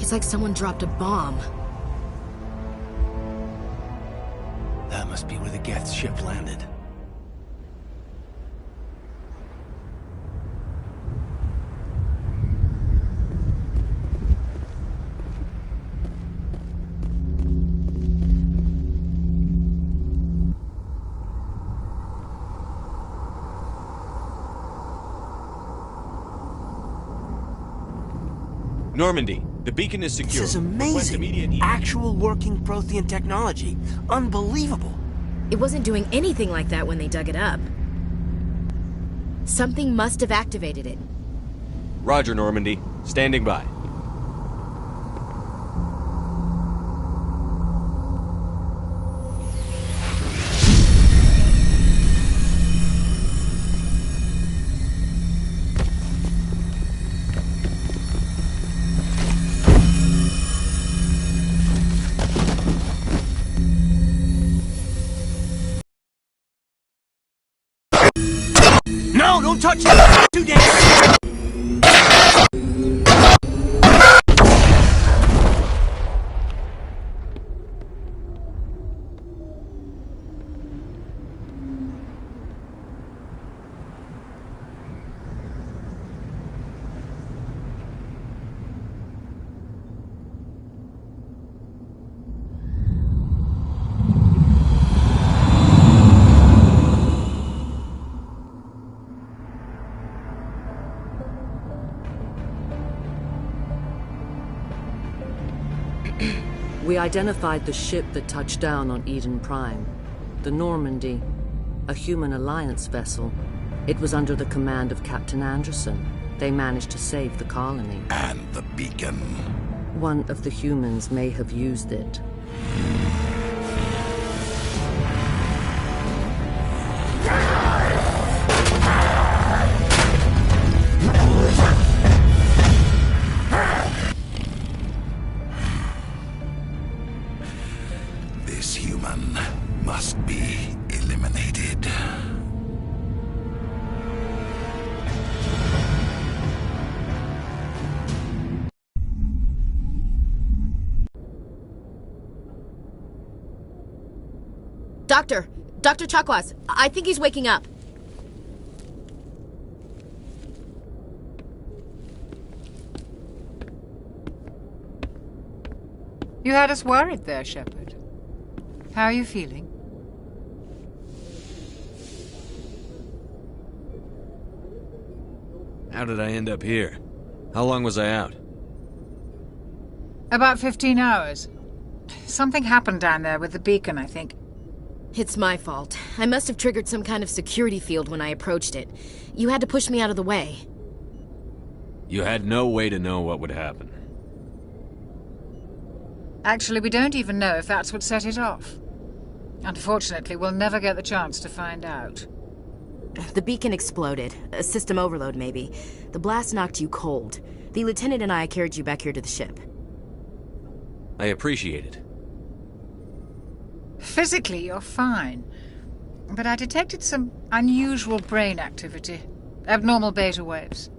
It's like someone dropped a bomb. That must be where the Geth's ship landed. Normandy, the beacon is secure. This is amazing. Actual working Prothean technology. Unbelievable. It wasn't doing anything like that when they dug it up. Something must have activated it. Roger, Normandy. Standing by. No, don't touch it! Too dangerous! We identified the ship that touched down on Eden Prime. The Normandy, a human alliance vessel. It was under the command of Captain Anderson. They managed to save the colony. And the beacon. One of the humans may have used it. This human must be eliminated. Dr. Chakwas, I think he's waking up. You had us worried there, Shepard. How are you feeling? How did I end up here? How long was I out? About 15 hours. Something happened down there with the beacon, I think. It's my fault. I must have triggered some kind of security field when I approached it. You had to push me out of the way. You had no way to know what would happen. Actually, we don't even know if that's what set it off. Unfortunately, we'll never get the chance to find out. The beacon exploded. A system overload, maybe. The blast knocked you cold. The lieutenant and I carried you back here to the ship. I appreciate it. Physically, you're fine. But I detected some unusual brain activity. Abnormal beta waves.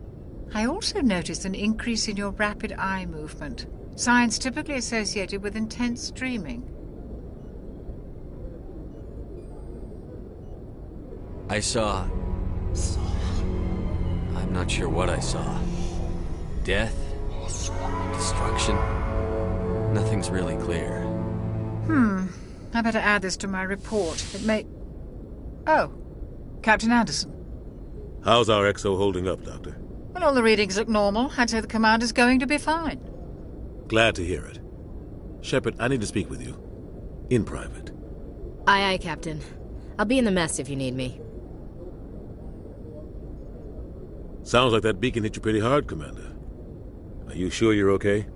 I also noticed an increase in your rapid eye movement. Signs typically associated with intense dreaming. I saw... I'm not sure what I saw. Death? Destruction? Nothing's really clear. I better add this to my report. It may... Oh, Captain Anderson. How's our XO holding up, Doctor? Well, all the readings look normal. I'd say the commander's going to be fine. Glad to hear it. Shepard, I need to speak with you. In private. Aye, Captain. I'll be in the mess if you need me. Sounds like that beacon hit you pretty hard, Commander. Are you sure you're okay?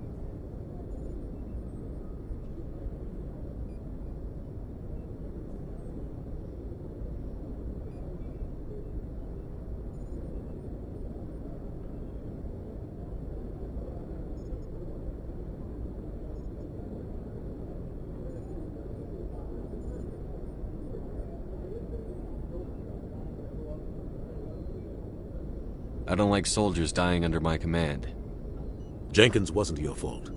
I don't like soldiers dying under my command. Jenkins wasn't your fault.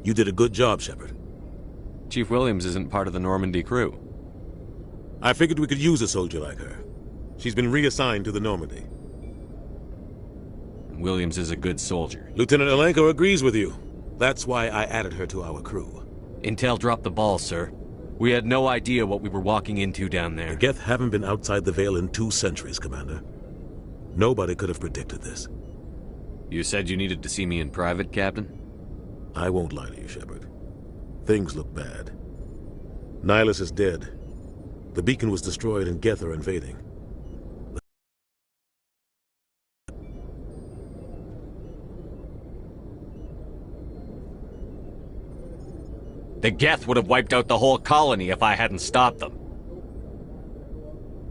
You did a good job, Shepard. Chief Williams isn't part of the Normandy crew. I figured we could use a soldier like her. She's been reassigned to the Normandy. Williams is a good soldier. Lieutenant Alenko agrees with you. That's why I added her to our crew. Intel dropped the ball, sir. We had no idea what we were walking into down there. The Geth haven't been outside the Veil in 2 centuries, Commander. Nobody could have predicted this. You said you needed to see me in private, Captain? I won't lie to you, Shepard. Things look bad. Nihilus is dead. The beacon was destroyed and Geth are invading. The Geth would have wiped out the whole colony if I hadn't stopped them.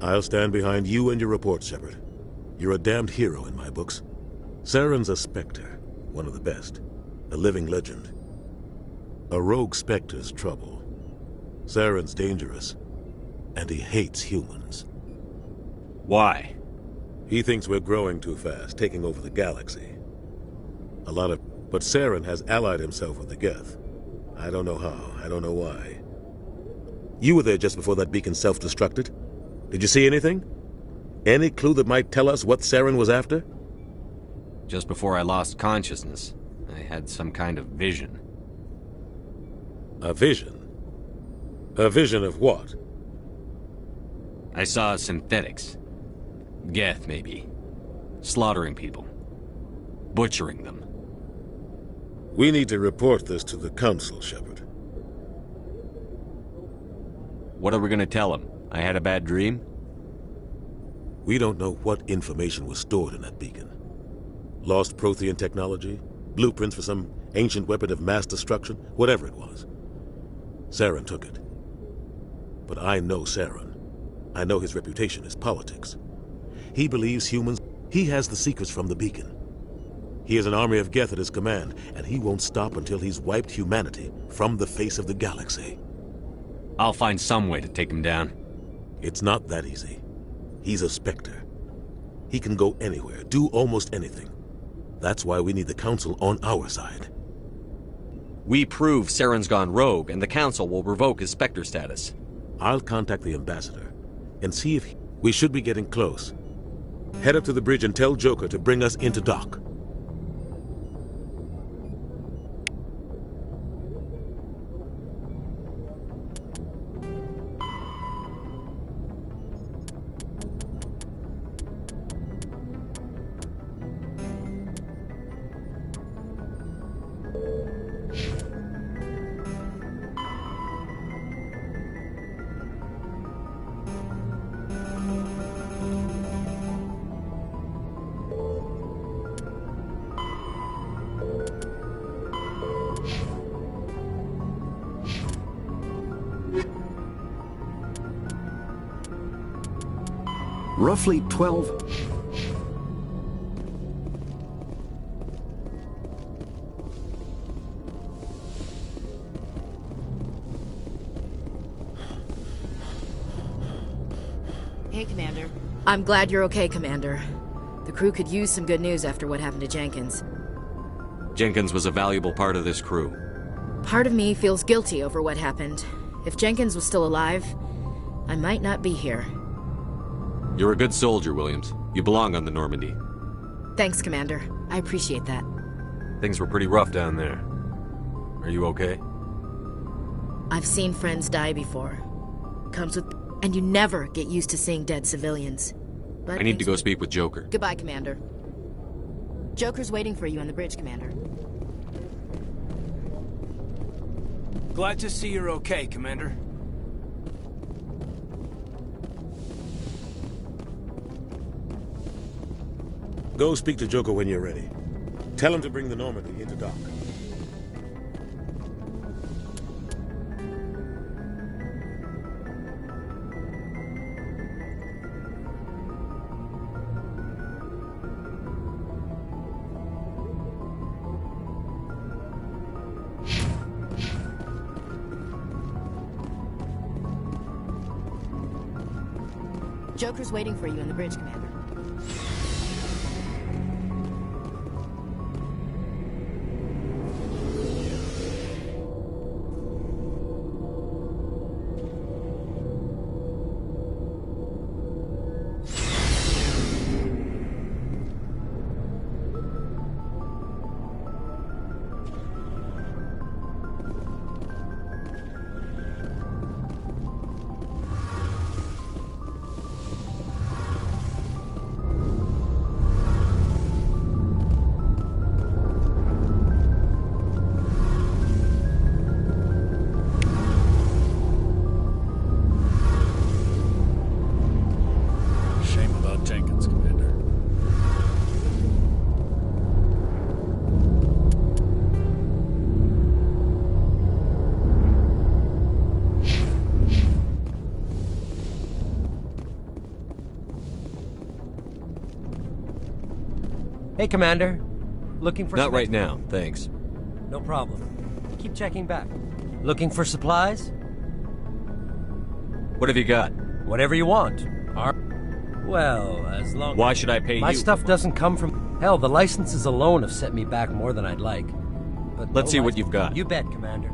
I'll stand behind you and your reports, Shepard. You're a damned hero in my books. Saren's a Spectre, one of the best. A living legend. A rogue Spectre's trouble. Saren's dangerous, and he hates humans. Why? He thinks we're growing too fast, taking over the galaxy. But Saren has allied himself with the Geth. I don't know how, I don't know why. You were there just before that beacon self-destructed. Did you see anything? Any clue that might tell us what Saren was after? Just before I lost consciousness, I had some kind of vision. A vision? A vision of what? I saw synthetics. Geth, maybe. Slaughtering people. Butchering them. We need to report this to the Council, Shepard. What are we gonna tell them? I had a bad dream? We don't know what information was stored in that beacon. Lost Prothean technology? Blueprints for some ancient weapon of mass destruction? Whatever it was. Saren took it. But I know Saren. I know his reputation is politics. He believes humans... He has the secrets from the beacon. He has an army of Geth at his command, and he won't stop until he's wiped humanity from the face of the galaxy. I'll find some way to take him down. It's not that easy. He's a Spectre. He can go anywhere, do almost anything. That's why we need the Council on our side. We prove Saren's gone rogue, and the Council will revoke his Spectre status. I'll contact the Ambassador and see if we should be getting close. Head up to the bridge and tell Joker to bring us into dock. Roughly 12... Hey, Commander. I'm glad you're okay, Commander. The crew could use some good news after what happened to Jenkins. Jenkins was a valuable part of this crew. Part of me feels guilty over what happened. If Jenkins was still alive, I might not be here. You're a good soldier, Williams. You belong on the Normandy. Thanks, Commander. I appreciate that. Things were pretty rough down there. Are you okay? I've seen friends die before. Comes with... And you never get used to seeing dead civilians. But I need to go speak with Joker. Goodbye, Commander. Joker's waiting for you on the bridge, Commander. Glad to see you're okay, Commander. Go speak to Joker when you're ready. Tell him to bring the Normandy into dock. Joker's waiting for you in the bridge, Commander. Hey, Commander. Looking for Not some right now, thanks. No problem. Keep checking back. Looking for supplies? What have you got? Whatever you want. Well, as long Why should I pay my you? stuff doesn't come from... Hell, the licenses alone have set me back more than I'd like. But Let's see what you've got. You bet, Commander.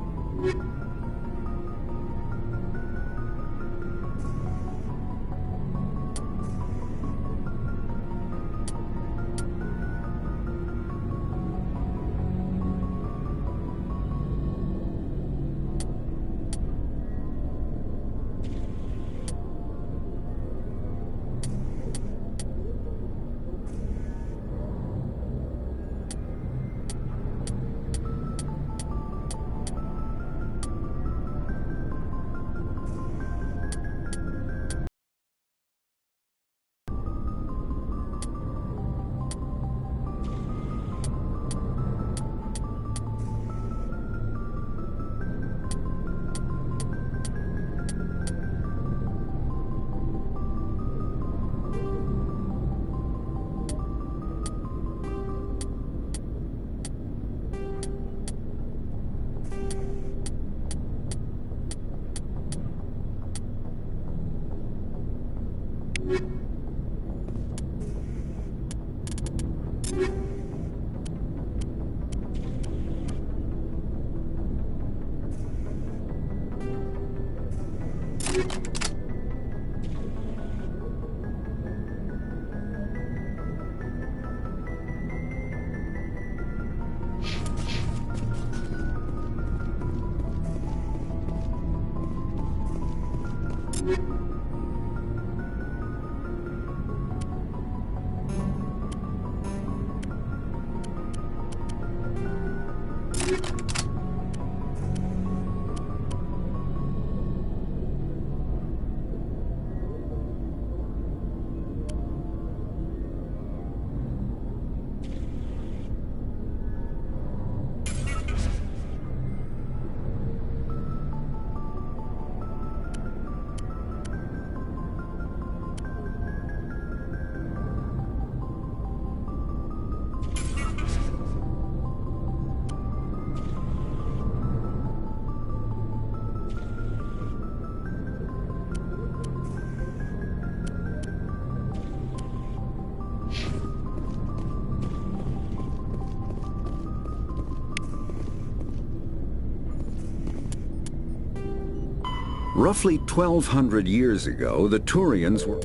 Roughly 1,200 years ago, the Turians were...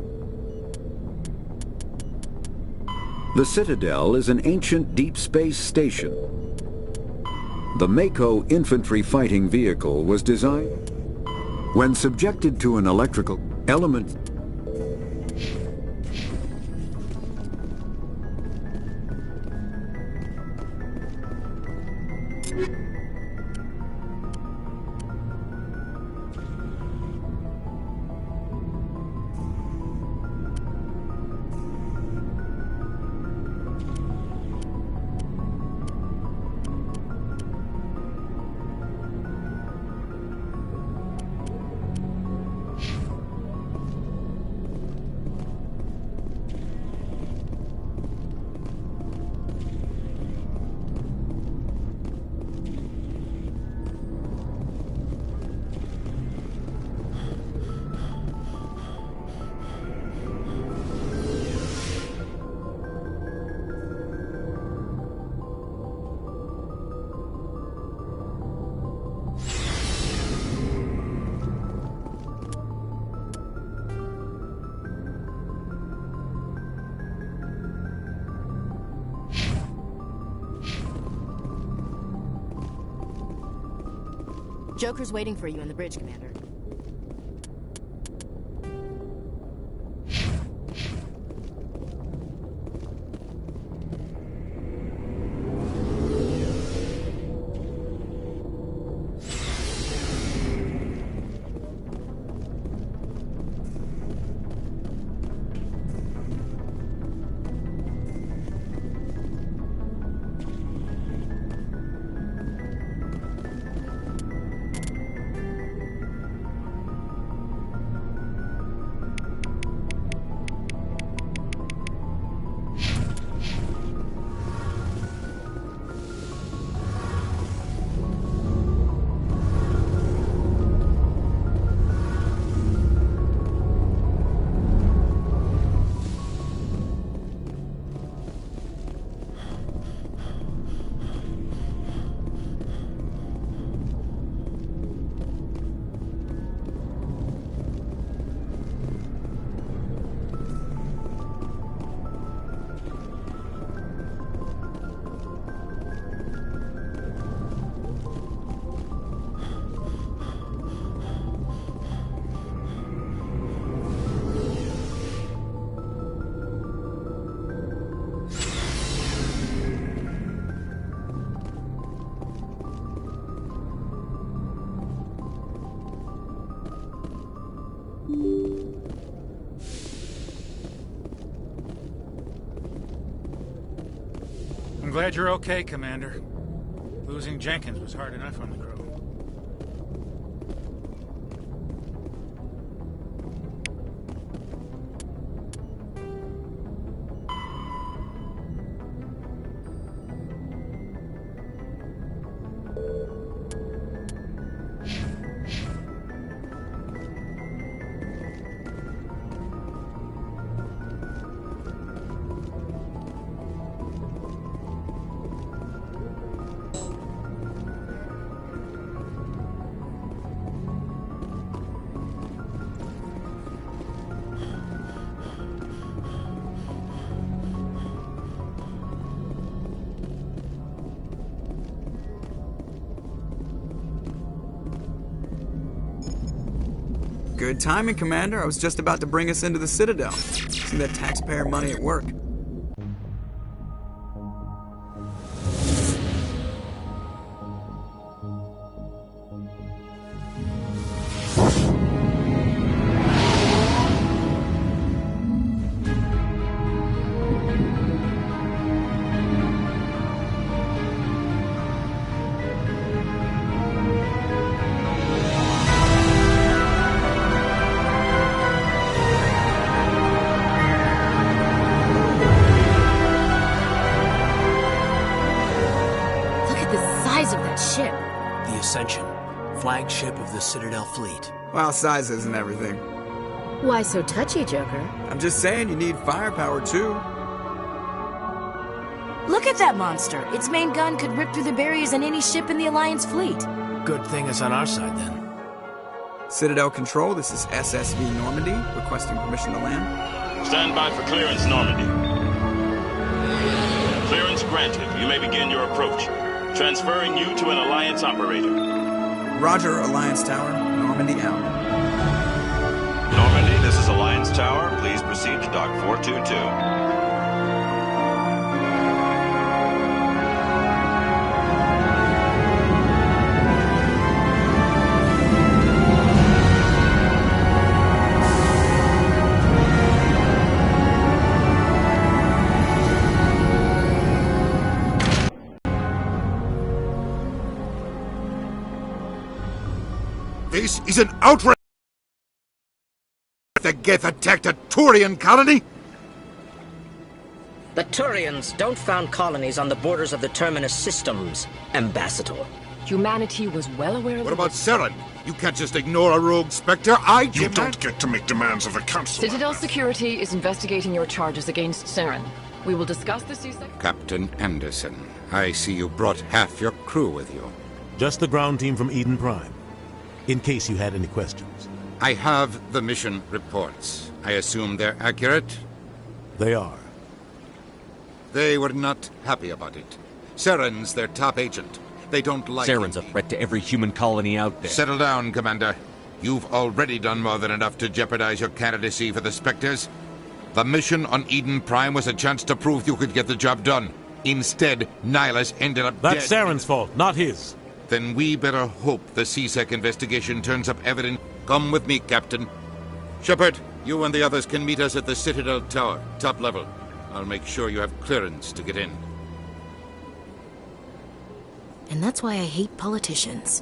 The Citadel is an ancient deep space station. The Mako infantry fighting vehicle was designed... When subjected to an electrical element... Joker's waiting for you on the bridge, Commander. I'm glad you're okay, Commander. Losing Jenkins was hard enough on the crew. Good timing, Commander. I was just about to bring us into the Citadel. See that taxpayer money at work. Flagship of the Citadel fleet. Well, size isn't everything. Why so touchy, Joker? I'm just saying you need firepower, too. Look at that monster. Its main gun could rip through the barriers in any ship in the Alliance fleet. Good thing it's on our side, then. Citadel Control, this is SSV Normandy, requesting permission to land. Stand by for clearance, Normandy. Clearance granted. You may begin your approach. Transferring you to an Alliance operator. Roger, Alliance Tower. Normandy out. Normandy, this is Alliance Tower. Please proceed to Dock 422. This is an outrage! The Geth attacked a Turian colony? The Turians don't found colonies on the borders of the Terminus systems, Ambassador. Humanity was well aware of What about Saren? You can't just ignore a rogue Spectre. You don't get to make demands of a council. Citadel Security is investigating your charges against Saren. We will discuss this Captain Anderson, I see you brought half your crew with you. Just the ground team from Eden Prime. In case you had any questions. I have the mission reports. I assume they're accurate? They are. They were not happy about it. Saren's their top agent. They don't like Saren's it. a threat to every human colony out there. Settle down, Commander. You've already done more than enough to jeopardize your candidacy for the Spectres. The mission on Eden Prime was a chance to prove you could get the job done. Instead, Nihilus ended up dead. That's Saren's fault, not his. Then we better hope the CSEC investigation turns up evidence. Come with me, Captain. Shepard, you and the others can meet us at the Citadel Tower, top level. I'll make sure you have clearance to get in. And that's why I hate politicians.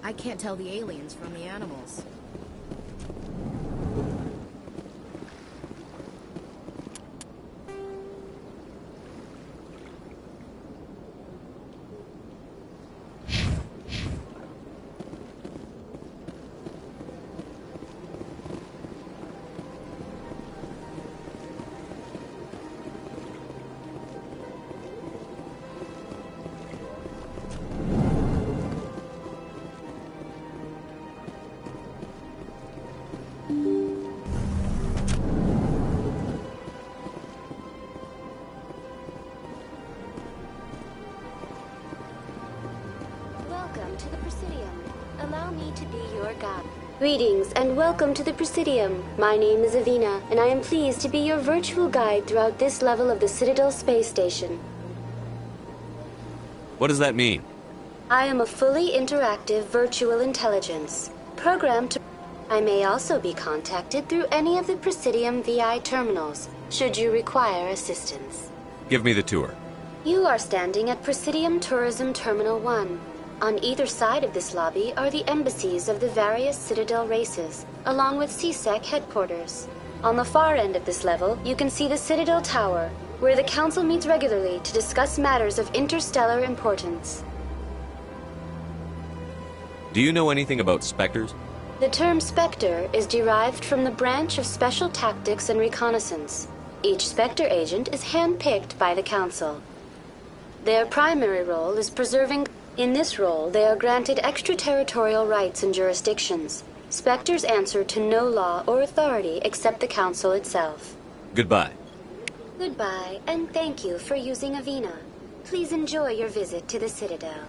I can't tell the aliens from the animals. Welcome to the Presidium. Allow me to be your guide. Greetings and welcome to the Presidium. My name is Avina, and I am pleased to be your virtual guide throughout this level of the Citadel space station. What does that mean? I am a fully interactive virtual intelligence, programmed to... I may also be contacted through any of the Presidium VI terminals, should you require assistance. Give me the tour. You are standing at Presidium Tourism Terminal 1. On either side of this lobby are the embassies of the various Citadel races, along with CSEC headquarters. On the far end of this level, you can see the Citadel Tower, where the Council meets regularly to discuss matters of interstellar importance. Do you know anything about Spectres? The term Spectre is derived from the branch of Special Tactics and Reconnaissance. Each Spectre agent is handpicked by the Council. Their primary role is preserving... In this role, they are granted extraterritorial rights and jurisdictions. Spectres answer to no law or authority except the Council itself. Goodbye. Goodbye, and thank you for using Avina. Please enjoy your visit to the Citadel.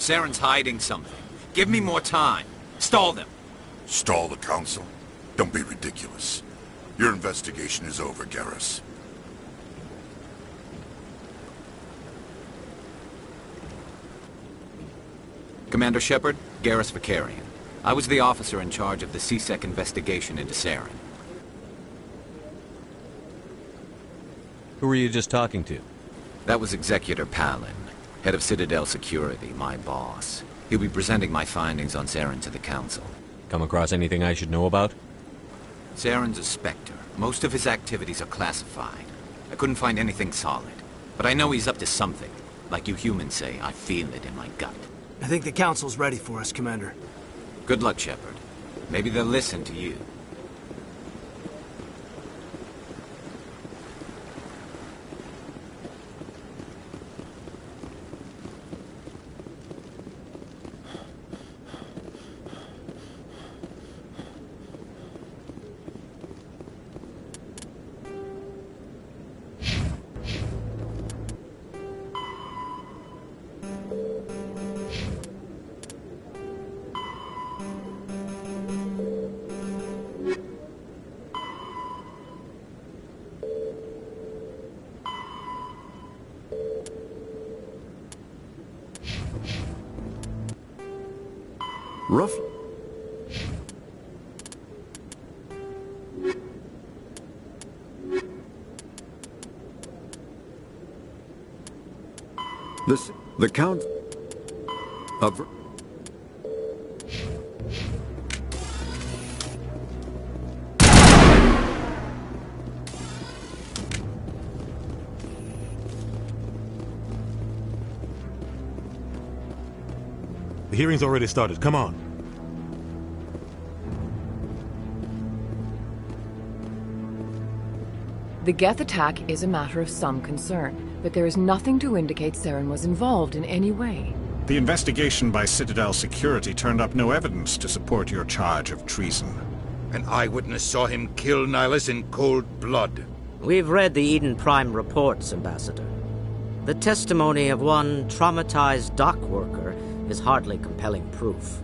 Saren's hiding something. Give me more time. Stall them. Stall the Council? Don't be ridiculous. Your investigation is over, Garrus. Commander Shepard, Garrus Vicarian. I was the officer in charge of the CSEC investigation into Saren. Who were you just talking to? That was Executor Palin, head of Citadel Security, my boss. He'll be presenting my findings on Saren to the Council. Come across anything I should know about? Saren's a Spectre. Most of his activities are classified. I couldn't find anything solid. But I know he's up to something. Like you humans say, I feel it in my gut. I think the Council's ready for us, Commander. Good luck, Shepard. Maybe they'll listen to you. Rough. The Count of... The hearing's already started. Come on. The Geth attack is a matter of some concern, but there is nothing to indicate Saren was involved in any way. The investigation by Citadel Security turned up no evidence to support your charge of treason. An eyewitness saw him kill Nihilus in cold blood. We've read the Eden Prime reports, Ambassador. The testimony of one traumatized dock worker is hardly compelling proof.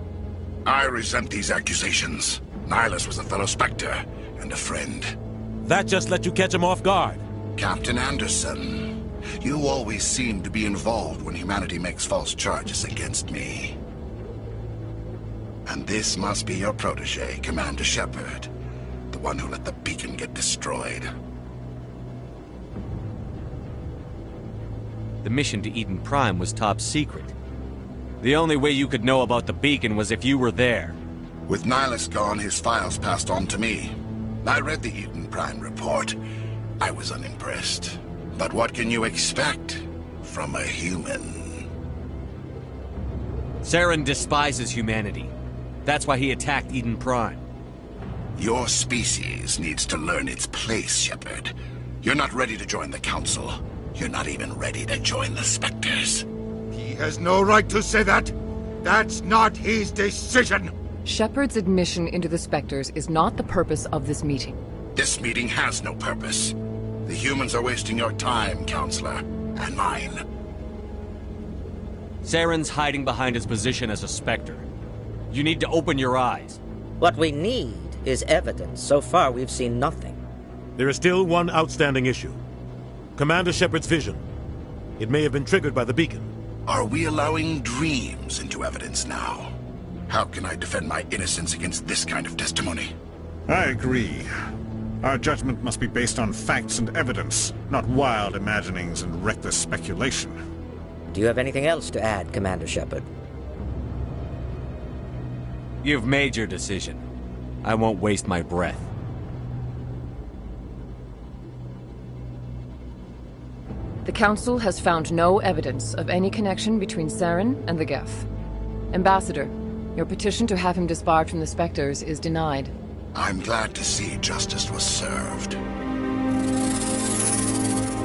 I resent these accusations. Nihilus was a fellow Spectre and a friend. That just let you catch him off guard. Captain Anderson, you always seem to be involved when humanity makes false charges against me. And this must be your protege, Commander Shepard, the one who let the beacon get destroyed. The mission to Eden Prime was top secret. The only way you could know about the beacon was if you were there. With Nihilus gone, his files passed on to me. I read the Eden Prime report. I was unimpressed. But what can you expect from a human? Saren despises humanity. That's why he attacked Eden Prime. Your species needs to learn its place, Shepard. You're not ready to join the Council. You're not even ready to join the Spectres. He has no right to say that. That's not his decision. Shepard's admission into the Spectres is not the purpose of this meeting. This meeting has no purpose. The humans are wasting your time, Counselor, and mine. Saren's hiding behind his position as a Spectre. You need to open your eyes. What we need is evidence. So far, we've seen nothing. There is still one outstanding issue. Commander Shepard's vision. It may have been triggered by the beacon. Are we allowing dreams into evidence now? How can I defend my innocence against this kind of testimony? I agree. Our judgment must be based on facts and evidence, not wild imaginings and reckless speculation. Do you have anything else to add, Commander Shepard? You've made your decision. I won't waste my breath. The Council has found no evidence of any connection between Saren and the Geth. Ambassador, your petition to have him disbarred from the Spectres is denied. I'm glad to see justice was served.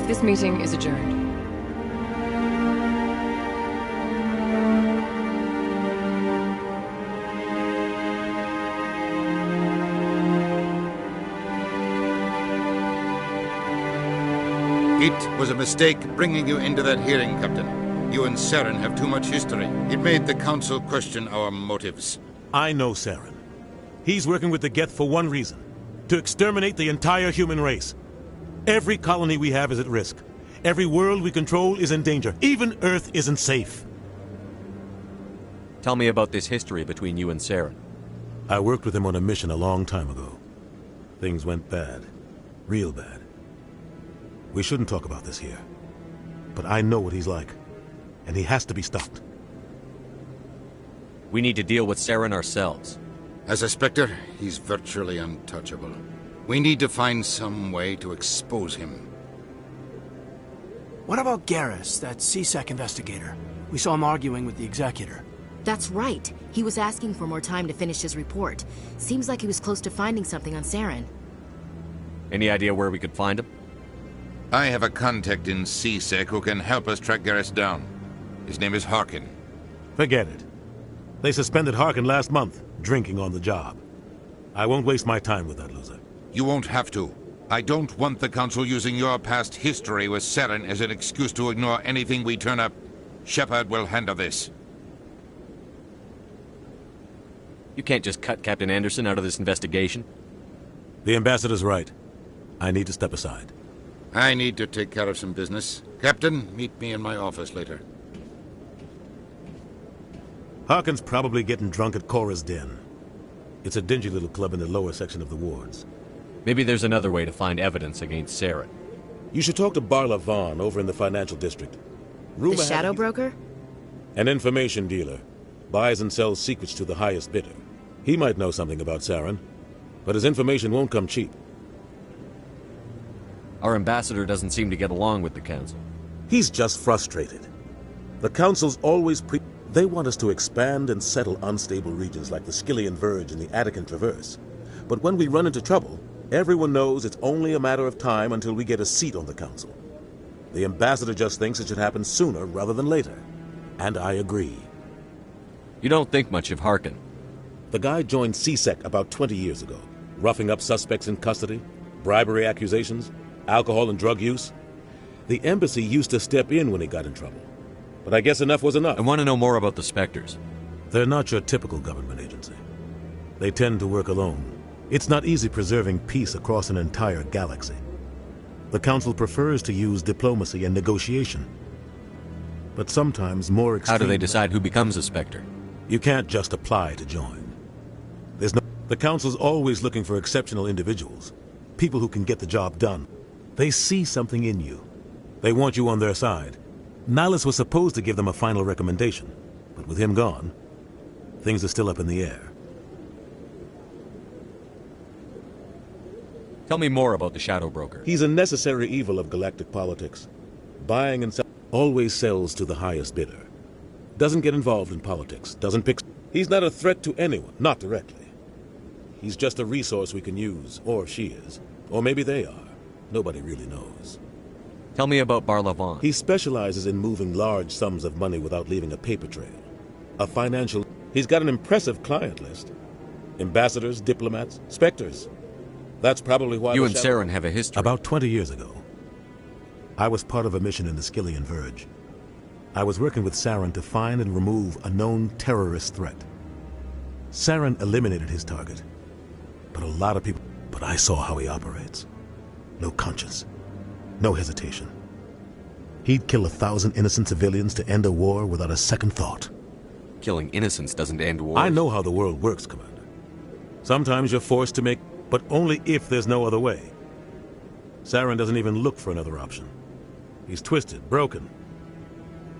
This meeting is adjourned. It was a mistake bringing you into that hearing, Captain. You and Saren have too much history. It made the Council question our motives. I know Saren. He's working with the Geth for one reason. To exterminate the entire human race. Every colony we have is at risk. Every world we control is in danger. Even Earth isn't safe. Tell me about this history between you and Saren. I worked with him on a mission a long time ago. Things went bad. Real bad. We shouldn't talk about this here. But I know what he's like. And he has to be stopped. We need to deal with Saren ourselves. As a Spectre, he's virtually untouchable. We need to find some way to expose him. What about Garrus, that CSEC investigator? We saw him arguing with the Executor. That's right. He was asking for more time to finish his report. Seems like he was close to finding something on Saren. Any idea where we could find him? I have a contact in CSEC who can help us track Garrus down. His name is Harkin. Forget it. They suspended Harkin last month, drinking on the job. I won't waste my time with that loser. You won't have to. I don't want the Council using your past history with Saren as an excuse to ignore anything we turn up. Shepard will handle this. You can't just cut Captain Anderson out of this investigation. The Ambassador's right. I need to step aside. I need to take care of some business. Captain, meet me in my office later. Harkin's probably getting drunk at Cora's Den. It's a dingy little club in the lower section of the wards. Maybe there's another way to find evidence against Saren. You should talk to Barla Vaughn over in the financial district. The shadow broker? An information dealer. Buys and sells secrets to the highest bidder. He might know something about Saren, but his information won't come cheap. Our ambassador doesn't seem to get along with the council. He's just frustrated. The council's always They want us to expand and settle unstable regions like the Skillian Verge and the Attican Traverse. But when we run into trouble, everyone knows it's only a matter of time until we get a seat on the council. The ambassador just thinks it should happen sooner rather than later. And I agree. You don't think much of Harkin. The guy joined CSEC about 20 years ago, roughing up suspects in custody, bribery accusations, alcohol and drug use. The embassy used to step in when he got in trouble. But I guess enough was enough. I want to know more about the Spectres. They're not your typical government agency. They tend to work alone. It's not easy preserving peace across an entire galaxy. The Council prefers to use diplomacy and negotiation. But sometimes more extreme... How do they decide who becomes a Spectre? You can't just apply to join. The Council's always looking for exceptional individuals. People who can get the job done. They see something in you. They want you on their side. Nihilus was supposed to give them a final recommendation, but with him gone, things are still up in the air. Tell me more about the Shadow Broker. He's a necessary evil of galactic politics. Buying and selling, always sells to the highest bidder. Doesn't get involved in politics, doesn't pick... He's not a threat to anyone, not directly. He's just a resource we can use, or she is. Or maybe they are. Nobody really knows. Tell me about Barla Vaughn. He specializes in moving large sums of money without leaving a paper trail. A financial... He's got an impressive client list. Ambassadors, diplomats, Spectres. That's probably why... You and Saren have a history. About 20 years ago, I was part of a mission in the Skillian Verge. I was working with Saren to find and remove a known terrorist threat. Saren eliminated his target, but a lot of people... But I saw how he operates. No conscience. No hesitation. He'd kill 1,000 innocent civilians to end a war without a second thought. Killing innocents doesn't end wars. I know how the world works, Commander. Sometimes you're forced to make... But only if there's no other way. Saren doesn't even look for another option. He's twisted, broken.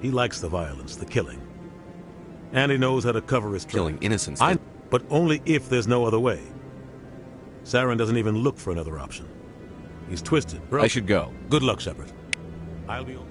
He likes the violence, the killing. And he knows how to cover his tracks. Killing innocents. But only if there's no other way. Saren doesn't even look for another option. He's twisted, broken. I should go. Good luck, Shepard. I'll be over.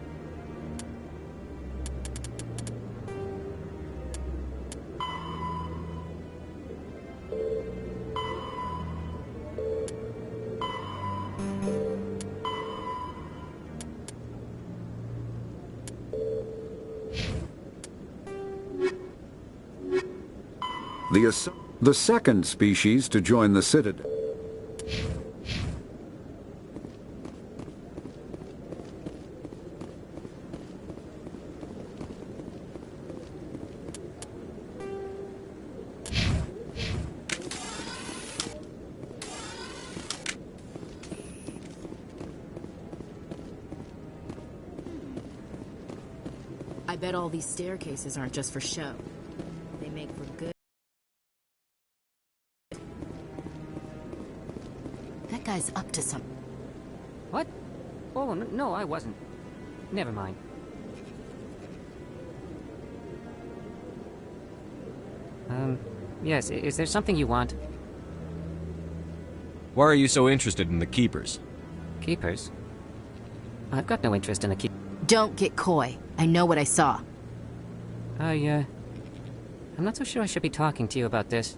The second species to join the Citadel. I bet all these staircases aren't just for show. They make for good... That guy's up to something. What? Oh, no, I wasn't. Never mind. Yes, is there something you want? Why are you so interested in the Keepers? Keepers? I've got no interest in the Keepers. Don't get coy. I know what I saw. I'm not so sure I should be talking to you about this.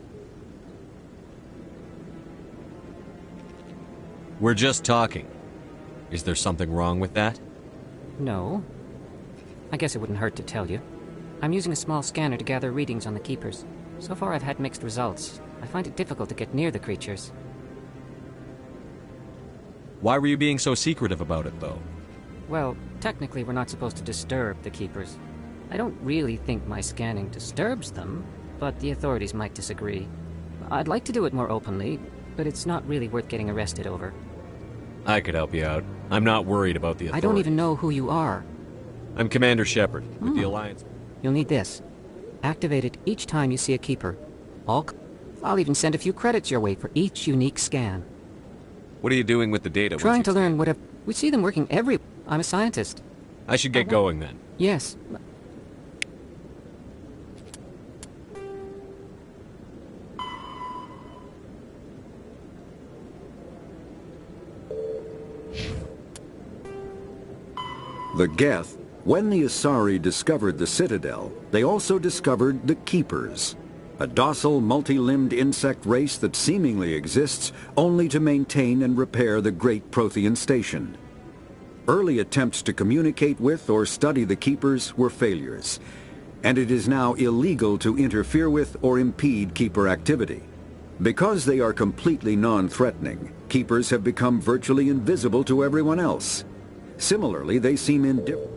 We're just talking. Is there something wrong with that? No. I guess it wouldn't hurt to tell you. I'm using a small scanner to gather readings on the Keepers. So far I've had mixed results. I find it difficult to get near the creatures. Why were you being so secretive about it, though? Well, technically we're not supposed to disturb the Keepers. I don't really think my scanning disturbs them, but the authorities might disagree. I'd like to do it more openly, but it's not really worth getting arrested over. I could help you out. I'm not worried about the authorities. I don't even know who you are. I'm Commander Shepard, with the Alliance. You'll need this. Activate it each time you see a Keeper. I'll even send a few credits your way for each unique scan. What are you doing with the data? Trying to learn whatever... We see them working every... I'm a scientist. I should get going then. Yes. The Geth, when the Asari discovered the Citadel, they also discovered the Keepers, a docile, multi-limbed insect race that seemingly exists only to maintain and repair the great Prothean station. Early attempts to communicate with or study the Keepers were failures, and it is now illegal to interfere with or impede Keeper activity. Because they are completely non-threatening, Keepers have become virtually invisible to everyone else. Similarly, they seem indifferent.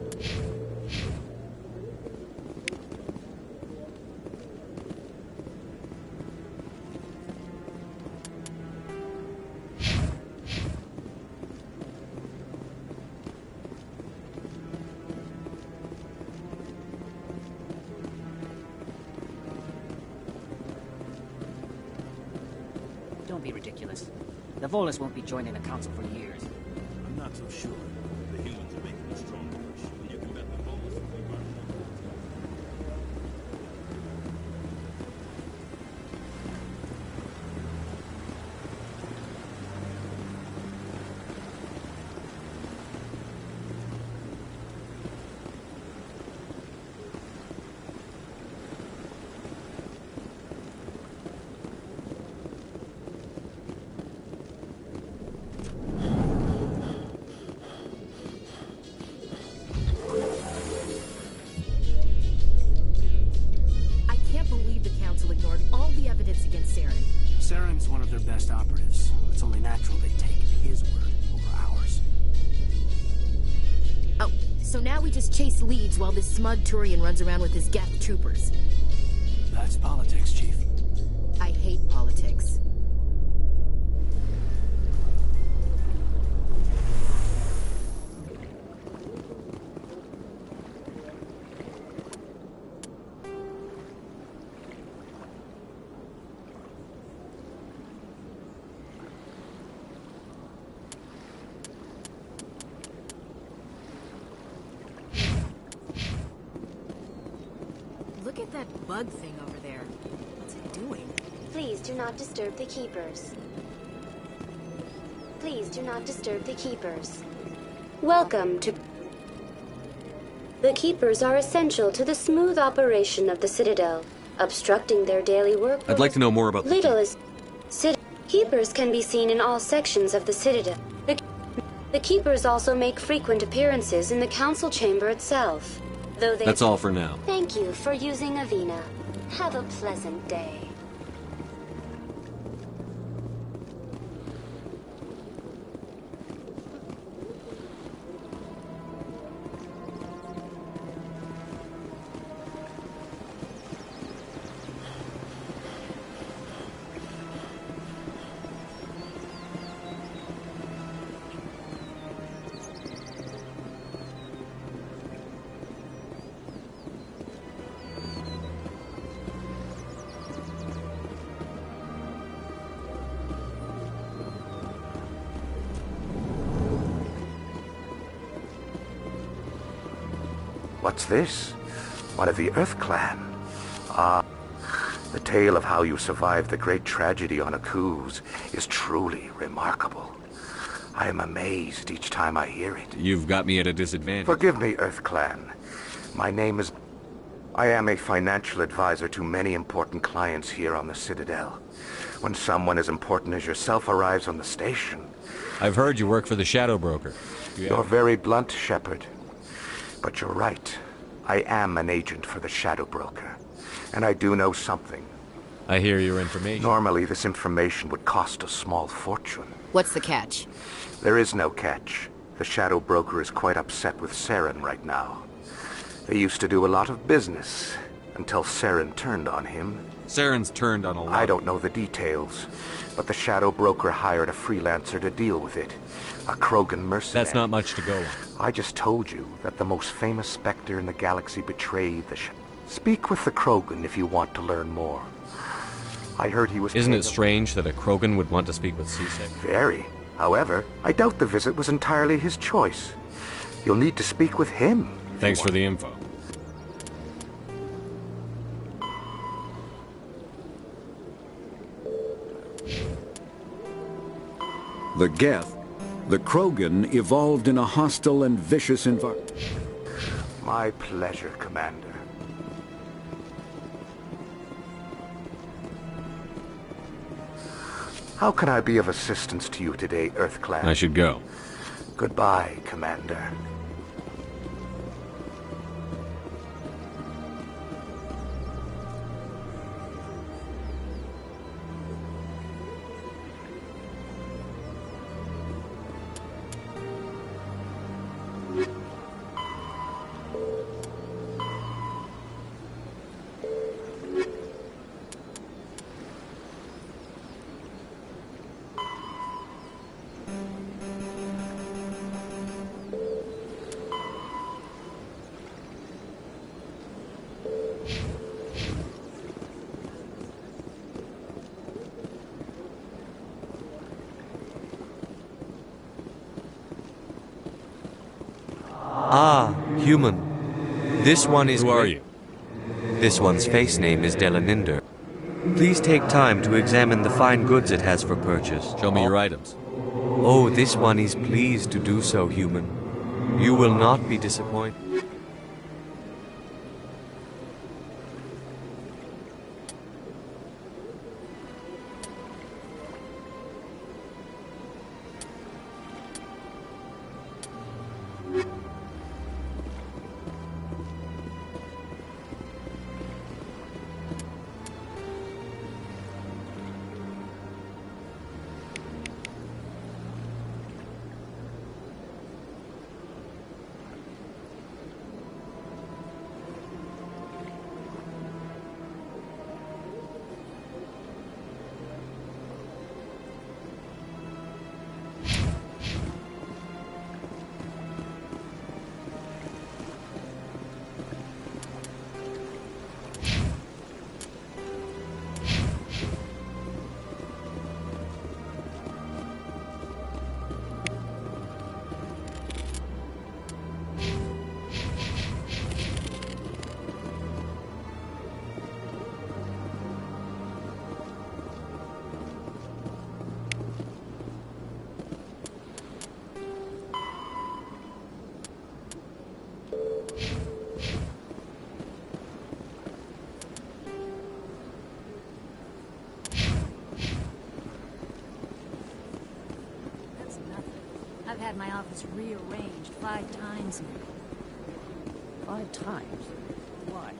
Don't be ridiculous. The Volus won't be joining the Council for years. I'm not so sure. The humans are making a strong push. When you combat the Volus, ignored all the evidence against Saren. Saren's one of their best operatives. It's only natural they take his word over ours. Oh, so now we just chase leads while this smug Turian runs around with his Geth troopers. That's politics, Chief. I hate politics. Look at that bug thing over there. What's it doing? Please do not disturb the Keepers. Please do not disturb the Keepers. Welcome to... The Keepers are essential to the smooth operation of the Citadel, obstructing their daily work. I'd like to know more about Little is... Keepers can be seen in all sections of the Citadel. The Keepers also make frequent appearances in the Council chamber itself. Though they... That's all for now. Thank you for using Avina. Have a pleasant day. What's this? One of the Earth Clan. Ah, the tale of how you survived the great tragedy on Akuz is truly remarkable. I am amazed each time I hear it. You've got me at a disadvantage. Forgive me, Earth Clan. My name is... I am a financial advisor to many important clients here on the Citadel. When someone as important as yourself arrives on the station... I've heard you work for the Shadow Broker. You're very blunt, Shepard. But you're right. I am an agent for the Shadow Broker. And I do know something. I hear your information. Normally, this information would cost a small fortune. What's the catch? There is no catch. The Shadow Broker is quite upset with Saren right now. They used to do a lot of business, until Saren turned on him. Saren's turned on a lot. I don't know the details, but the Shadow Broker hired a freelancer to deal with it. A Krogan mercenary. That's not much to go on. I just told you that the most famous Spectre in the galaxy betrayed Speak with the Krogan if you want to learn more. I heard he was... Isn't it strange that a Krogan would want to speak with C-Sec? Very. However, I doubt the visit was entirely his choice. You'll need to speak with him. Thanks for the info. The Geth, the Krogan, evolved in a hostile and vicious environment. My pleasure, Commander. How can I be of assistance to you today, EarthClan? I should go. Goodbye, Commander. Ah, human. This one is... Who are you? This one's face name is Delaninder. Please take time to examine the fine goods it has for purchase. Show me your items. Oh, this one is pleased to do so, human. You will not be disappointed. I've had my office rearranged 5 times now. 5 times? Why?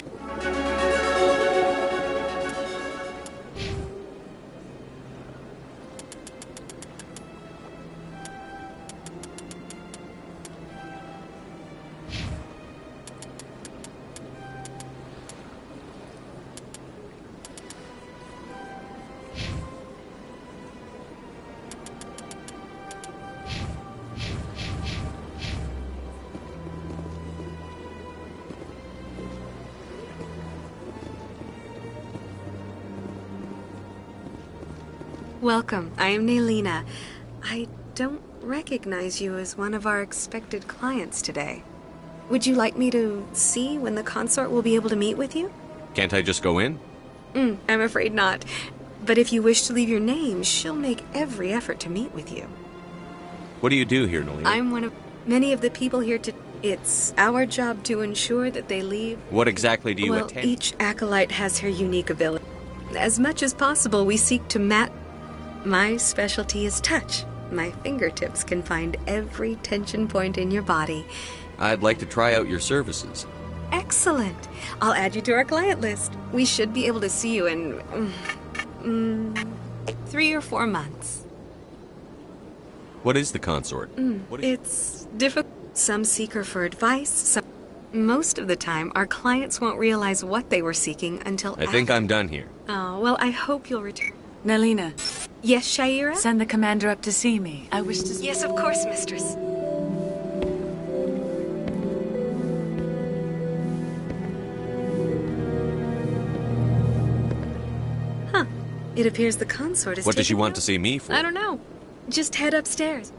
Welcome. I am Naylina. I don't recognize you as one of our expected clients today. Would you like me to see when the consort will be able to meet with you? Can't I just go in? I'm afraid not. But if you wish to leave your name, she'll make every effort to meet with you. What do you do here, Nolina? I'm one of many of the people here to... It's our job to ensure that they leave... What exactly do you attend? Each acolyte has her unique ability. As much as possible, we seek to match... My specialty is touch. My fingertips can find every tension point in your body. I'd like to try out your services. Excellent. I'll add you to our client list. We should be able to see you in 3 or 4 months. What is the consort? It's difficult. Some seek her for advice. Most of the time, our clients won't realize what they were seeking until I think I'm done here. Oh, well, I hope you'll return. Nalina. Yes, Shaira? Send the commander up to see me. I wish to... Yes, of course, mistress. It appears the consort is What does she taking want you- to see me for? I don't know. Just head upstairs.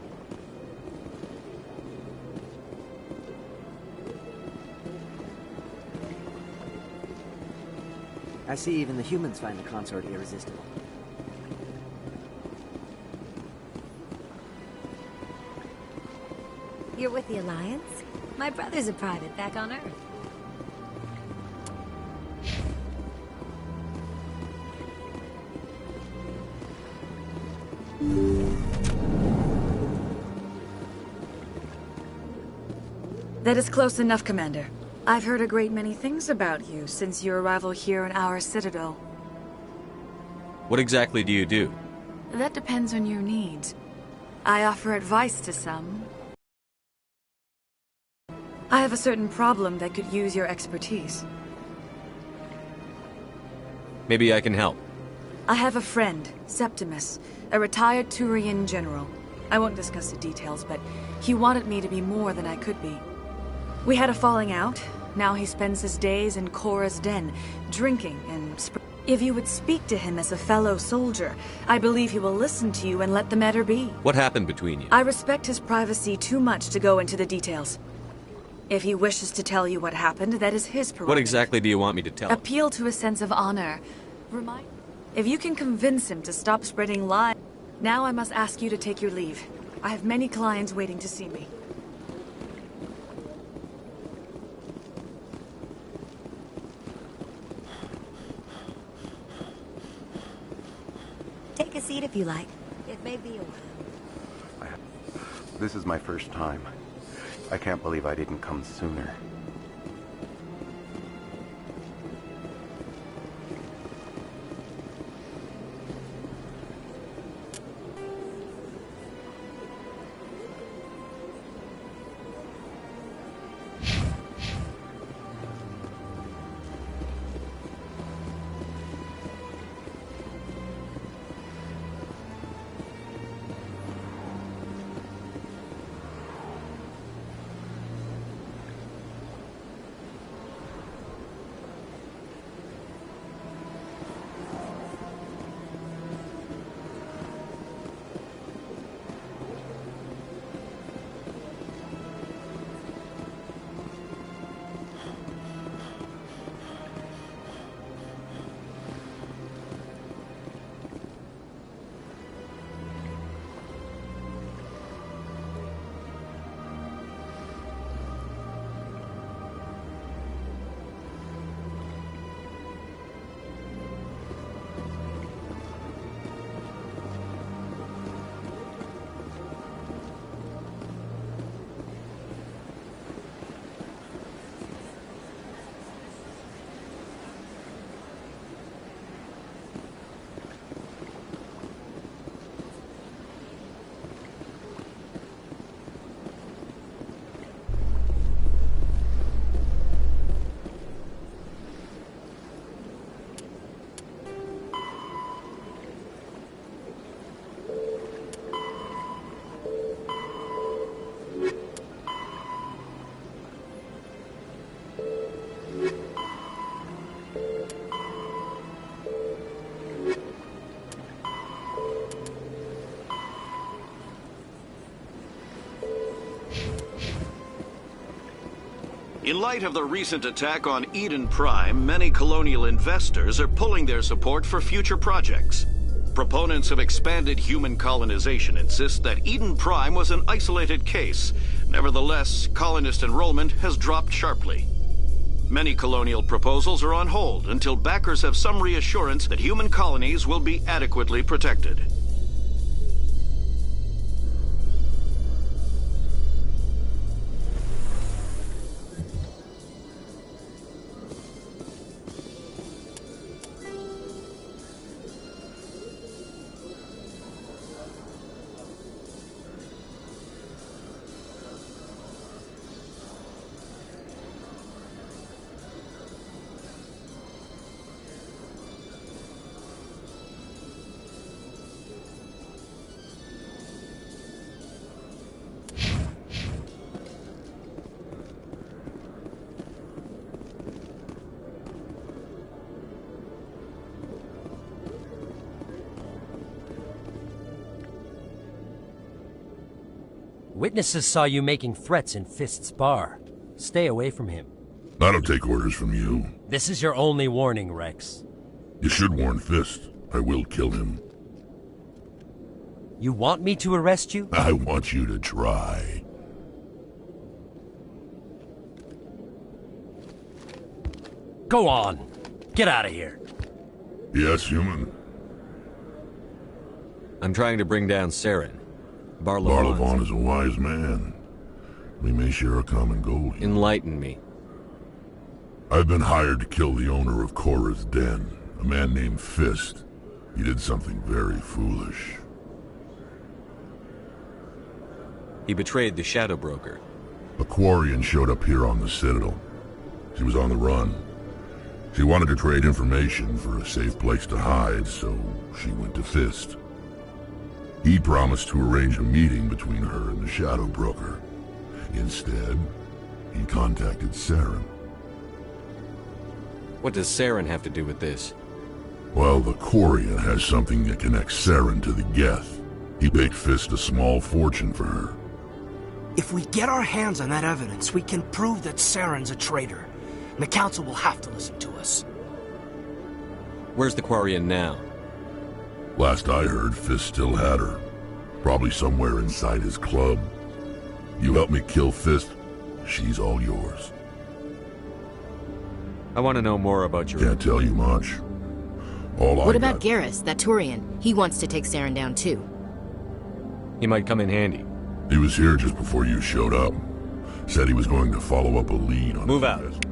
I see even the humans find the consort irresistible. You're with the Alliance? My brother's a private back on Earth. That is close enough, Commander. I've heard a great many things about you since your arrival here in our Citadel. What exactly do you do? That depends on your needs. I offer advice to some. I have a certain problem that could use your expertise. Maybe I can help. I have a friend, Septimus, a retired Turian general. I won't discuss the details, but he wanted me to be more than I could be. We had a falling out. Now he spends his days in Korra's den, drinking and If you would speak to him as a fellow soldier, I believe he will listen to you and let the matter be. What happened between you? I respect his privacy too much to go into the details. If he wishes to tell you what happened, that is his prerogative. What exactly do you want me to tell him? Appeal to his sense of honor. If you can convince him to stop spreading lies... Now I must ask you to take your leave. I have many clients waiting to see me. Take a seat if you like. It may be a while. This is my first time. I can't believe I didn't come sooner. In light of the recent attack on Eden Prime, many colonial investors are pulling their support for future projects. Proponents of expanded human colonization insist that Eden Prime was an isolated case. Nevertheless, colonist enrollment has dropped sharply. Many colonial proposals are on hold until backers have some reassurance that human colonies will be adequately protected. Witnesses saw you making threats in Fist's bar. Stay away from him. I don't take orders from you. This is your only warning, Rex. You should warn Fist. I will kill him. You want me to arrest you? I want you to try. Go on. Get out of here. Yes, human. I'm trying to bring down Saren. Barlavon is a wise man. We may share a common goal here. Enlighten me. I've been hired to kill the owner of Korra's Den, a man named Fist. He did something very foolish. He betrayed the Shadow Broker. A Quarian showed up here on the Citadel. She was on the run. She wanted to trade information for a safe place to hide, so she went to Fist. He promised to arrange a meeting between her and the Shadow Broker. Instead, he contacted Saren. What does Saren have to do with this? Well, the Quarian has something that connects Saren to the Geth. He paid Fist a small fortune for her. If we get our hands on that evidence, we can prove that Saren's a traitor. And the Council will have to listen to us. Where's the Quarian now? Last I heard, Fist still had her. Probably somewhere inside his club. You help me kill Fist, she's all yours. I want to know more about your... Can't tell you much. What about Garrus, that Turian? He wants to take Saren down too. He might come in handy. He was here just before you showed up. Said he was going to follow up a lead on... Move out.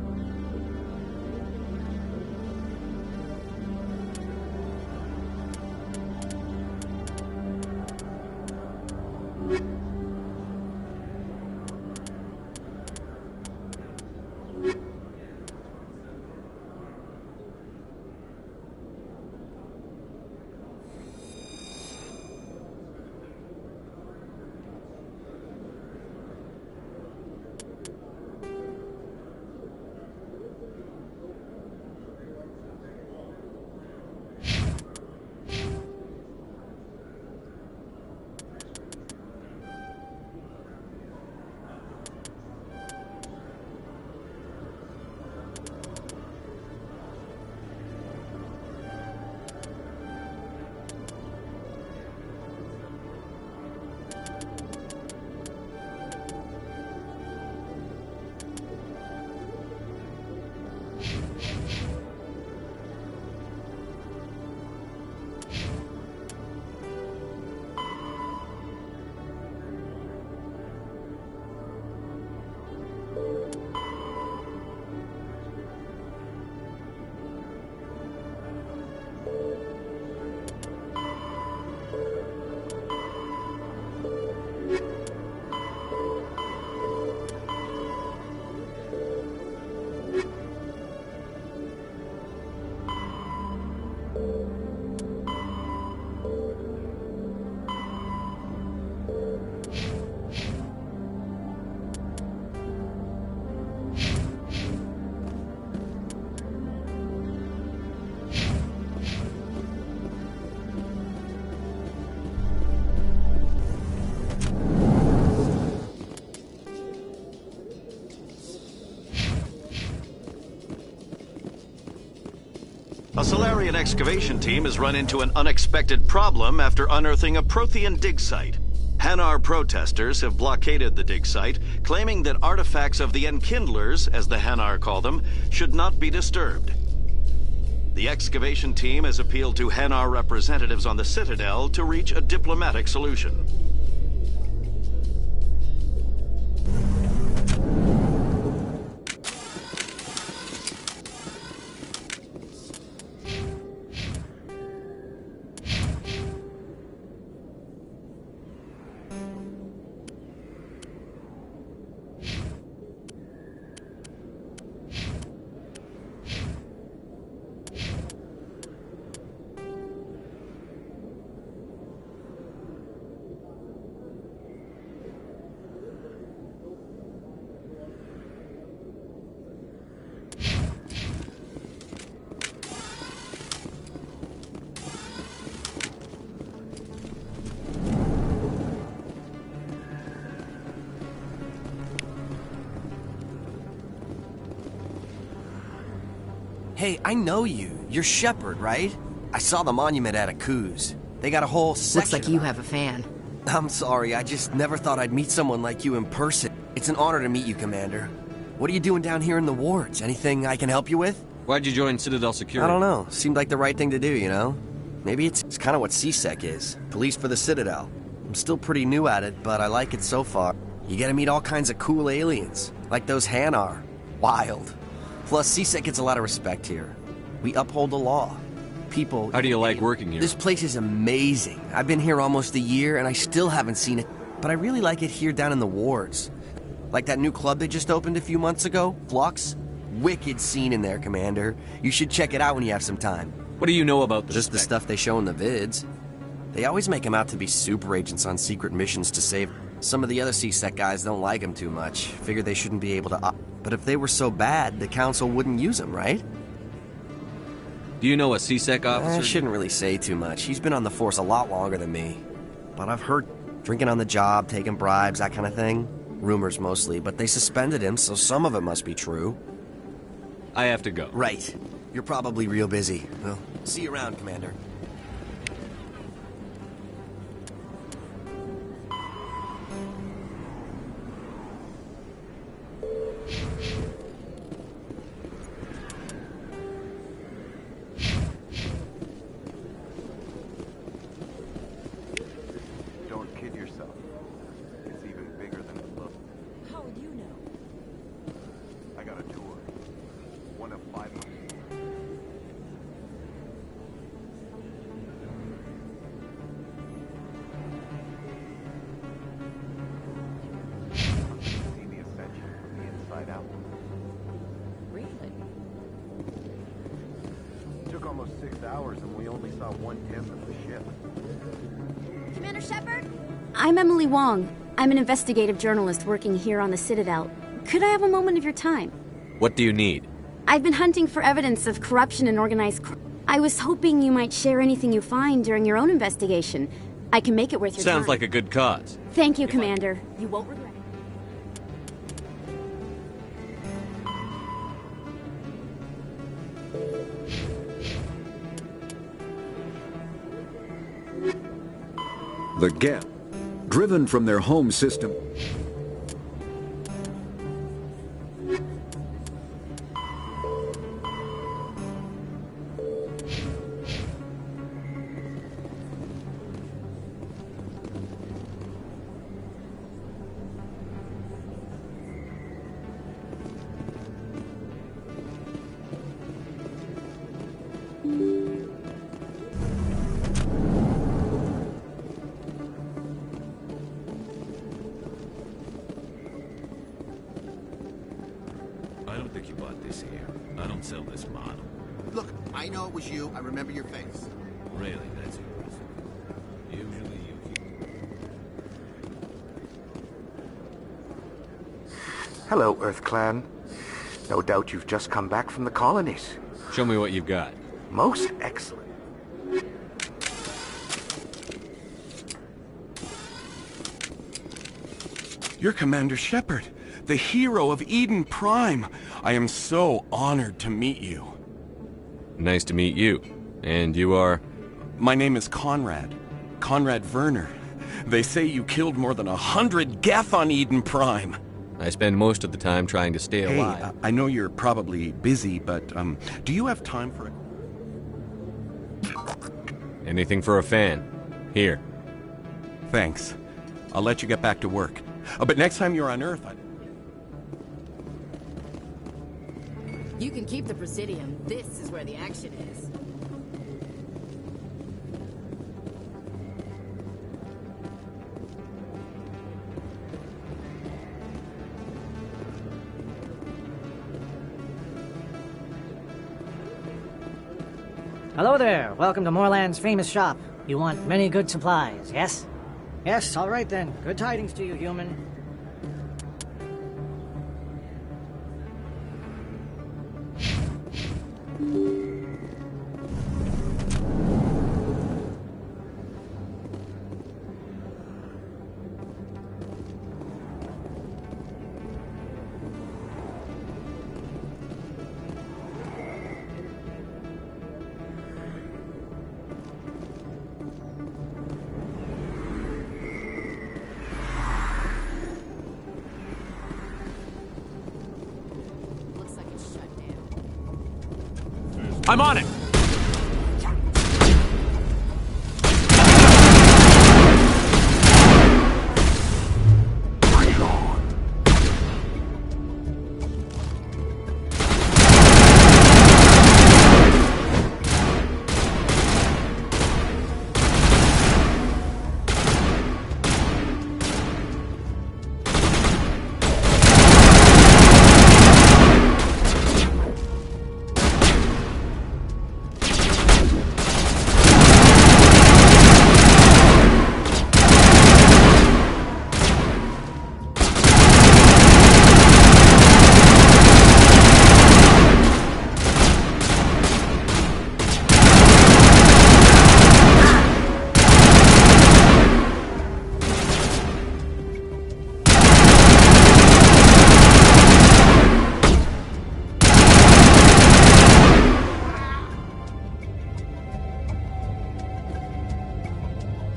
A Solarian excavation team has run into an unexpected problem after unearthing a Prothean dig site. Hanar protesters have blockaded the dig site, claiming that artifacts of the Enkindlers, as the Hanar call them, should not be disturbed. The excavation team has appealed to Hanar representatives on the Citadel to reach a diplomatic solution. Hey, I know you. You're Shepard, right? I saw the monument at Aku's. They got a whole section. Looks like you have a fan. I'm sorry, I just never thought I'd meet someone like you in person. It's an honor to meet you, Commander. What are you doing down here in the wards? Anything I can help you with? Why'd you join Citadel Security? I don't know. Seemed like the right thing to do, you know? Maybe it's kind of what CSEC is. Police for the Citadel. I'm still pretty new at it, but I like it so far. You get to meet all kinds of cool aliens, like those Hanar. Wild. Plus, CSEC gets a lot of respect here. We uphold the law. People... How do you like working here? This place is amazing. I've been here almost a year, and I still haven't seen it. But I really like it here down in the wards. Like that new club they just opened a few months ago, Flux. Wicked scene in there, Commander. You should check it out when you have some time. What do you know about this? Just the stuff they show in the vids. They always make them out to be super agents on secret missions to save... Some of the other CSEC guys don't like them too much. Figure they shouldn't be able to... But if they were so bad, the Council wouldn't use them, right? Do you know a CSEC officer? I shouldn't really say too much. He's been on the force a lot longer than me. But I've heard drinking on the job, taking bribes, that kind of thing. Rumors mostly, but they suspended him, so some of it must be true. I have to go. Right. You're probably real busy. Well, see you around, Commander. Don't kid yourself. It's even bigger than it looks. How would you know? I got a tour. One of 500. See the ascension from the inside out. Really? Took almost 6 hours and we only saw 1/10 of the ship. Commander Shepard? I'm Emily Wong. I'm an investigative journalist working here on the Citadel. Could I have a moment of your time? What do you need? I've been hunting for evidence of corruption and organized crime. I was hoping you might share anything you find during your own investigation. I can make it worth your time. Sounds like a good cause. Thank you, Commander. You won't regret The Geth, driven from their home system, I don't think you bought this here. I don't sell this model. Look, I know it was you. I remember your face. Really, that's impressive. Usually you Hello, Earth Clan. No doubt you've just come back from the colonies. Show me what you've got. Most excellent. You're Commander Shepard, the hero of Eden Prime. I am so honored to meet you. Nice to meet you. And you are? My name is Conrad. Conrad Werner. They say you killed more than 100 Geth on Eden Prime. I spend most of the time trying to stay alive. Hey, I know you're probably busy, but do you have time for Anything for a fan. Here. Thanks. I'll let you get back to work. But next time you're on Earth, You can keep the Presidium. This is where the action is. Hello there. Welcome to Moorland's famous shop. You want many good supplies, yes? Yes, all right then. Good tidings to you, human. I'm on it!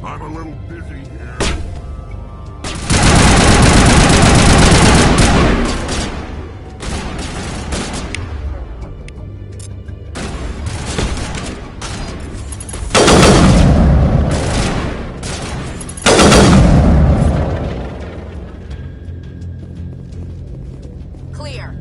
I'm a little busy here. Clear.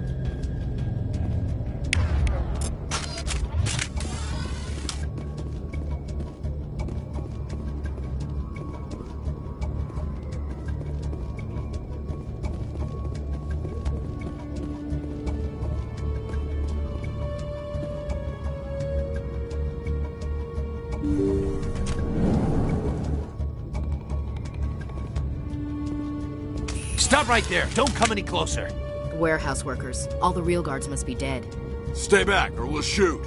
Stop right there. Don't come any closer. Warehouse workers. All the real guards must be dead. Stay back or we'll shoot.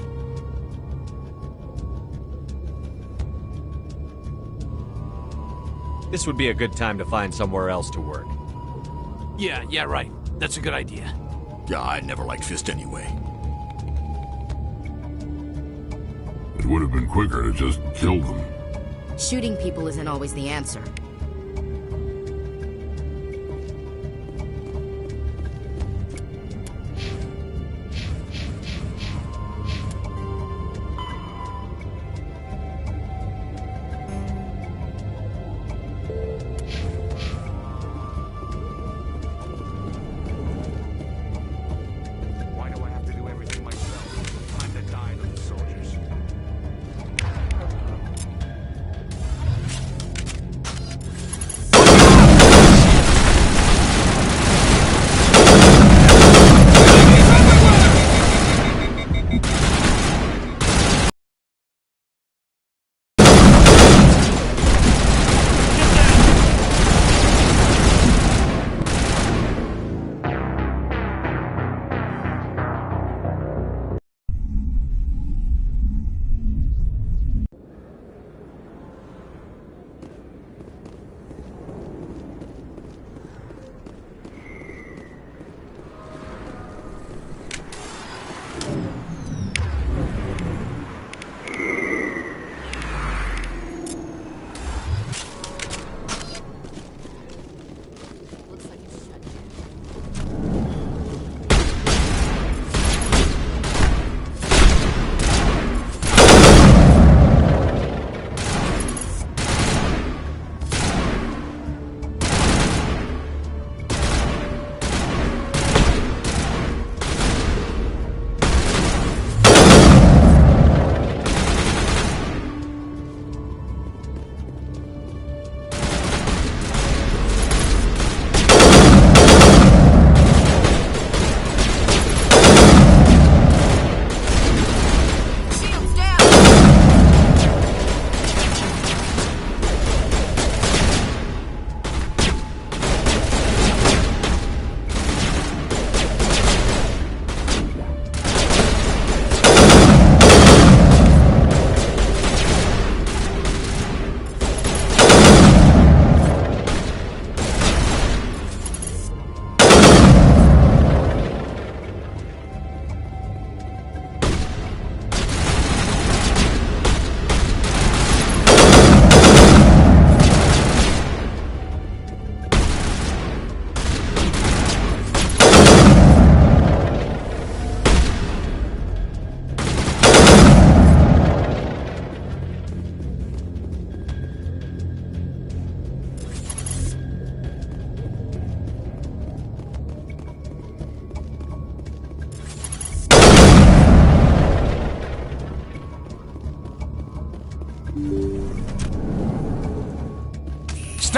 This would be a good time to find somewhere else to work. Yeah, right. That's a good idea. Yeah, I never liked Fist anyway. It would have been quicker to just kill them. Shooting people isn't always the answer. Why do I have to do everything myself? I'm the dying of the soldiers.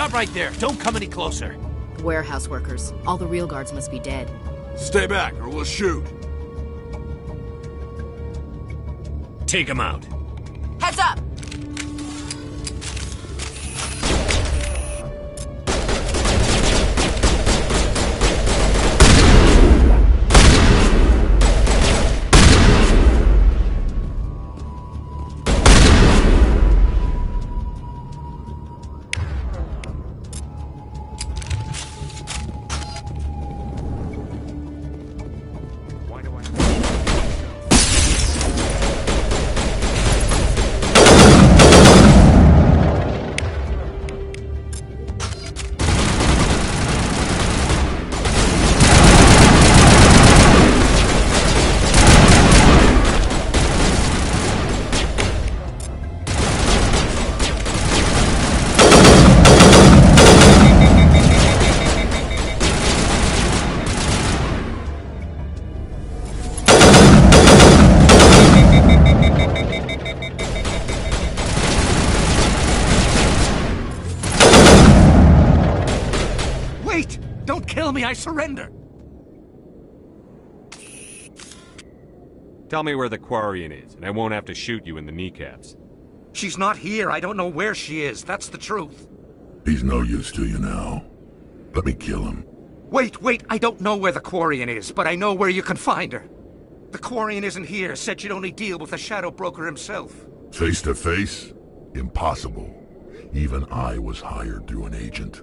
Stop right there. Don't come any closer. The warehouse workers. All the real guards must be dead. Stay back or we'll shoot. Take him out. Heads up! Wait! Don't kill me, I surrender! Tell me where the Quarian is, and I won't have to shoot you in the kneecaps. She's not here. I don't know where she is. That's the truth. He's no use to you now. Let me kill him. Wait, I don't know where the Quarian is, but I know where you can find her. The Quarian isn't here. Said you'd only deal with the Shadow Broker himself. Face to face? Impossible. Even I was hired through an agent.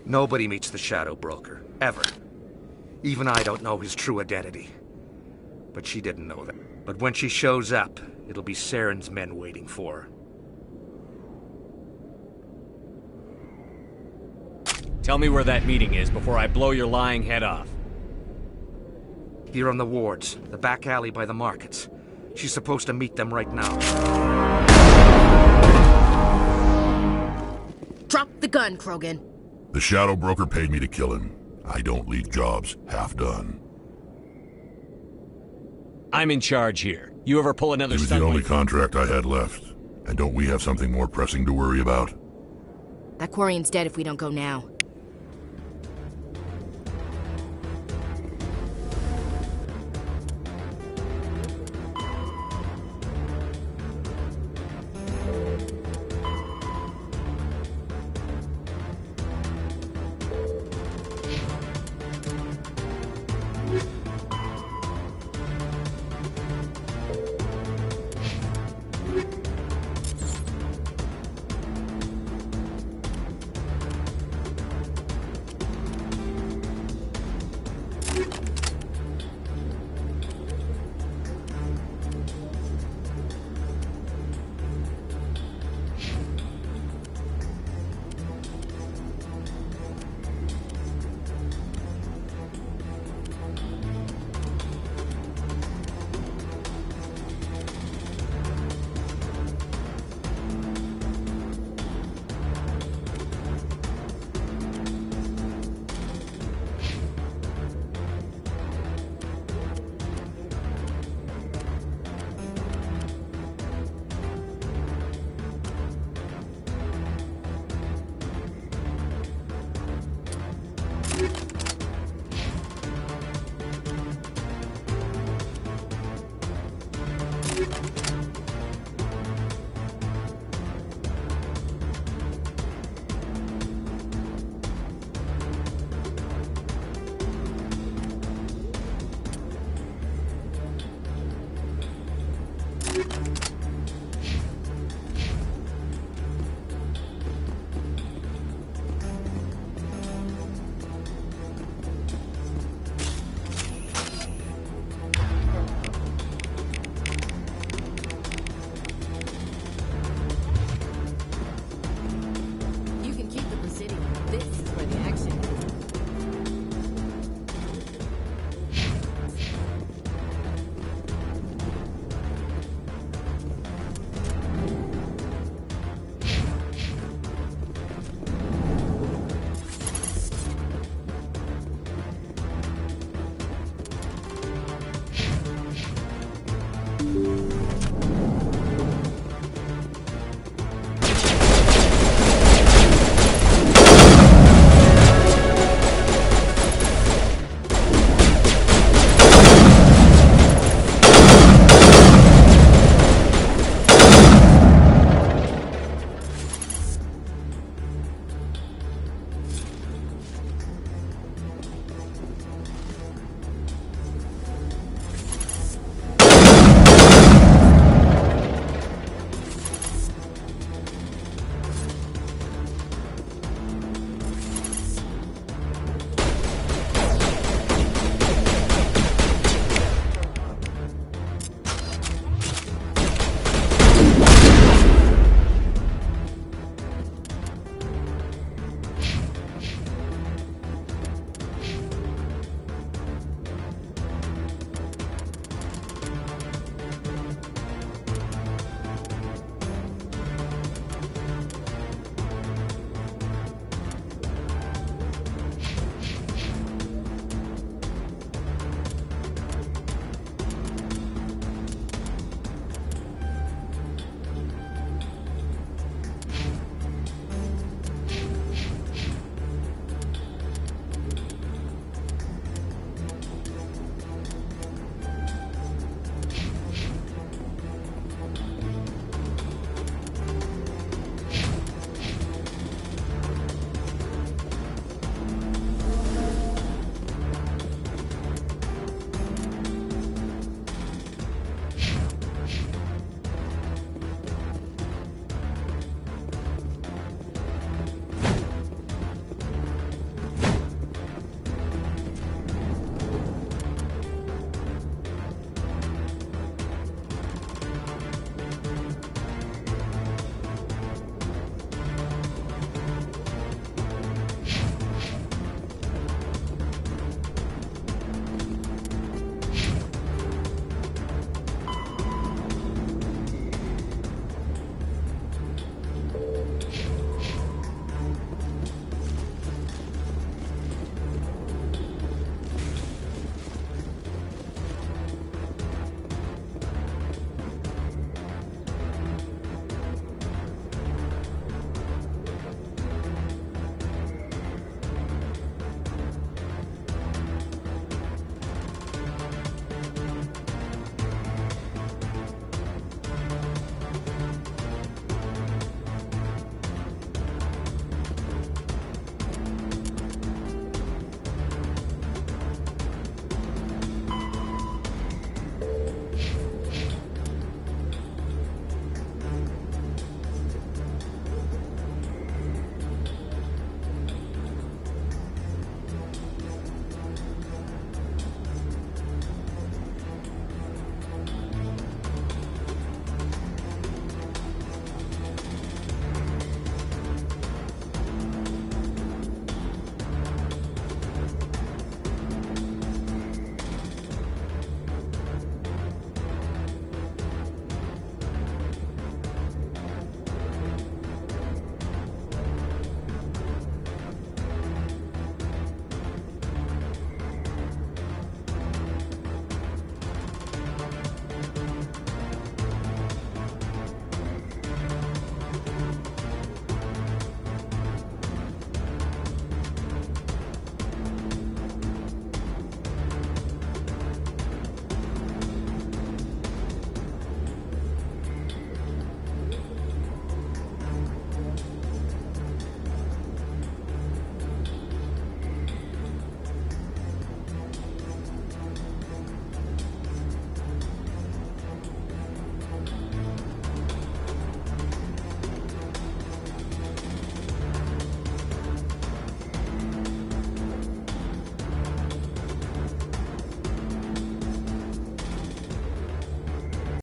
Nobody meets the Shadow Broker, ever. Even I don't know his true identity. But she didn't know that. But when she shows up, it'll be Saren's men waiting for her. Tell me where that meeting is before I blow your lying head off. Here on the wards, the back alley by the markets. She's supposed to meet them right now. Drop the gun, Krogan. The Shadow Broker paid me to kill him. I don't leave jobs half done. I'm in charge here. You ever pull another It was stunt the only like- contract I had left. And don't we have something more pressing to worry about? That Quarian's dead if we don't go now.